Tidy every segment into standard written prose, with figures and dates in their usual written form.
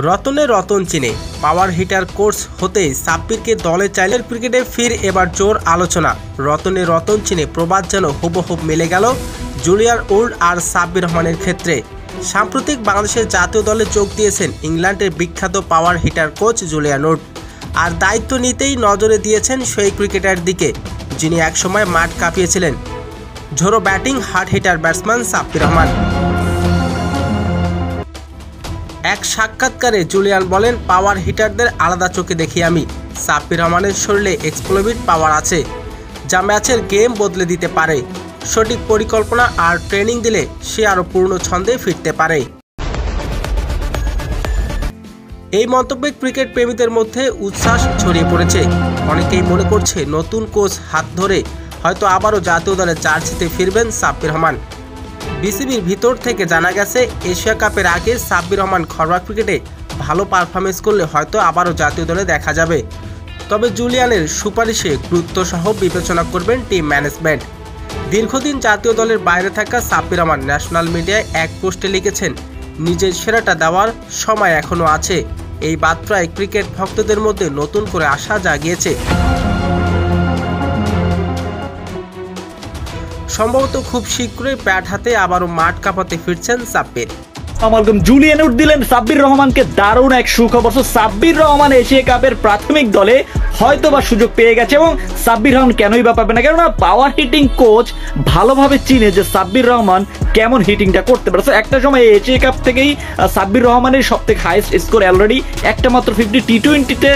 রতনে রতন চিনে power hitter course হতে সাব্বিরকে দলে চাইলে ক্রিকেটে ফির এবার জোর আলোচনা। রতনে রতন চিনে প্রবাদ যেন হুবহুব মিলে গেল জুলিয়ান উড আর সাব্বির রহমানের ক্ষেত্রে। সাম্প্রতিক বাংলাদেশের জাতীয় দলে যোগ দিয়েছেন ইংল্যান্ডের বিখ্যাত power hitter coach Julian Wood. আর দায়িত্ব নিতেই নজরে দিয়েছেন সেই ক্রিকেটার দিকে যিনি একসময় মাঠ কাঁপিয়েছিলেন, ঝোড়ো batting hard hitter batsman Sabbir Rahman. এক সাক্ষাৎকারে জুলিয়ান বলেন, পাওয়ার হিটারদের আলাদা চোখে দেখি আমি। সাব্বির রহমানের শরীরে এক্সপ্লোসিভ পাওয়ার আছে যা ম্যাচের গেম বদলে দিতে পারে। সঠিক পরিকল্পনা আর ট্রেনিং দিলে সে আরও পূর্ণ ছন্দে ফিরতে পারে। এই মন্তব্যে ক্রিকেট প্রেমীদের মধ্যে উচ্ছ্বাস ছড়িয়ে পড়েছে। অনেকেই মনে করছে নতুন কোচ হাত ধরে হয়তো আবারও জাতীয় দলের জার্সিতে ফিরবেন সাব্বির রহমান। বিসিবির ভিতর থেকে জানা গেছে, এশিয়া কাপের আগে সাব্বির রহমান ঘরোয়া ক্রিকেটে ভালো পারফরমেন্স করলে হয়তো আবারও জাতীয় দলে দেখা যাবে। তবে জুলিয়ানের সুপারিশে গুরুত্বসহ বিবেচনা করবেন টিম ম্যানেজমেন্ট। দীর্ঘদিন জাতীয় দলের বাইরে থাকা সাব্বির রহমান ন্যাশনাল মিডিয়ায় এক পোস্টে লিখেছেন, নিজের সেরাটা দেওয়ার সময় এখনও আছে। এই বার্তায় ক্রিকেট ভক্তদের মধ্যে নতুন করে আশা জাগিয়েছে। সম্ভবত খুব শীঘ্রই ব্যাট হাতে আবারও মাঠ কাঁপাতে ফিরছেন সাব্বির। জুলিয়ান উড দিলেন সাব্বির রহমানকে দারুণ এক সুখবর। সাব্বির রহমান এশিয়া কাপের প্রাথমিক দলে হয়তো বা সুযোগ পেয়ে গেছে এবং সাব্বির রহমান কেনই বা পাবে না, কেননা পাওয়ার হিটিং কোচ ভালোভাবে চিনে যে সাব্বির রহমান কেমন হিটিংটা করতে পারে। একটা সময় এশিয়া কাপ থেকেই সাব্বির রহমানের সব থেকে হাইয়েস্ট স্কোর অলরেডি একটা মাত্র 50 টি-20তে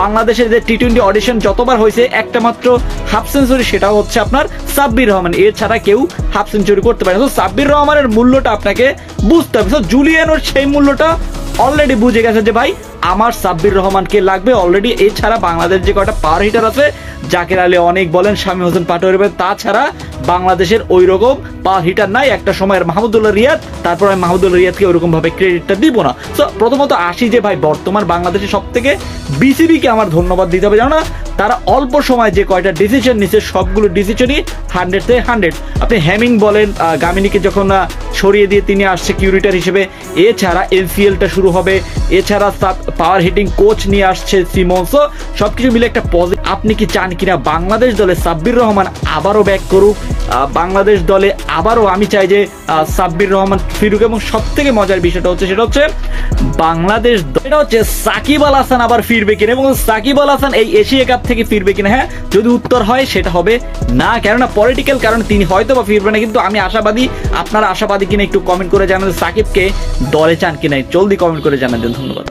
বাংলাদেশের যে টি-20 অডিশন যতবার হয়েছে একটা মাত্র হাফ সেঞ্চুরি, সেটাও হচ্ছে আপনার সাব্বির রহমান। এছাড়া কেউ হাফ সেঞ্চুরি করতে পারে। তো সাব্বির রহমানের মূল্যটা আপনাকে বুঝতে হবে। জুলিয়ানোর সেই মূল্যটা অলরেডি বুঝে গেছে যে ভাই আমার সাব্বির রহমানকে লাগবে অলরেডি। এছাড়া বাংলাদেশ যে কটা পাওয়ার হিটার আছে, জাকের আলী অনেক বলেন, শামীম হোসেন পাটোয়ারি, তাছাড়া বাংলাদেশের ওই রকম পাওয়ার হিটার নাই। একটা সময়ের মাহমুদুল্লাহ রিয়াদ, তারপর আমি মাহমুদুল্লাহ রিয়াদকে ওইরকম ভাবে ক্রেডিটটা দিব না। সো প্রথমত আসি যে ভাই বর্তমান বাংলাদেশের সব থেকে বিসিবিকে আমার ধন্যবাদ দিতে হবে, জানো না তারা অল্প সময় যে কয়টা ডিসিশন নিচ্ছে সবগুলো ডিসিশনই 100/100। আপনি হ্যামিং বলেন, গামিনীকে যখন সরিয়ে দিয়ে তিনি আসছে কিউরিটার হিসেবে, এছাড়া এনসিএলটা শুরু হবে, এছাড়া পাওয়ার হিটিং কোচ নিয়ে আসছে সিমন্স, সবকিছু মিলে একটা পজিটিভ। আপনি কি চান কিনা বাংলাদেশ দলে সাব্বির রহমান আবারও ব্যাক করুক? বাংলাদেশ দলে আবারও আমি চাই যে সাব্বির রহমান ফিরুক। এবং সব থেকে মজার বিষয়টা হচ্ছে সেটা হচ্ছে বাংলাদেশ এটা হচ্ছে সাকিব আল হাসান আবার ফিরবে কিনা এবং সাকিব আল হাসান এই এশিয়া কাপ থেকে ফিরবে কিনা। হ্যাঁ, যদি উত্তর হয় সেটা হবে না, কেননা পলিটিক্যাল কারণে তিনি হয়তো বা ফিরবে না, কিন্তু আমি আশাবাদী। আপনারা আশাবাদী কিনা একটু কমেন্ট করে জানান, সাকিবকে দলে চান কিনা জলদি কমেন্ট করে জানাবেন। ধন্যবাদ।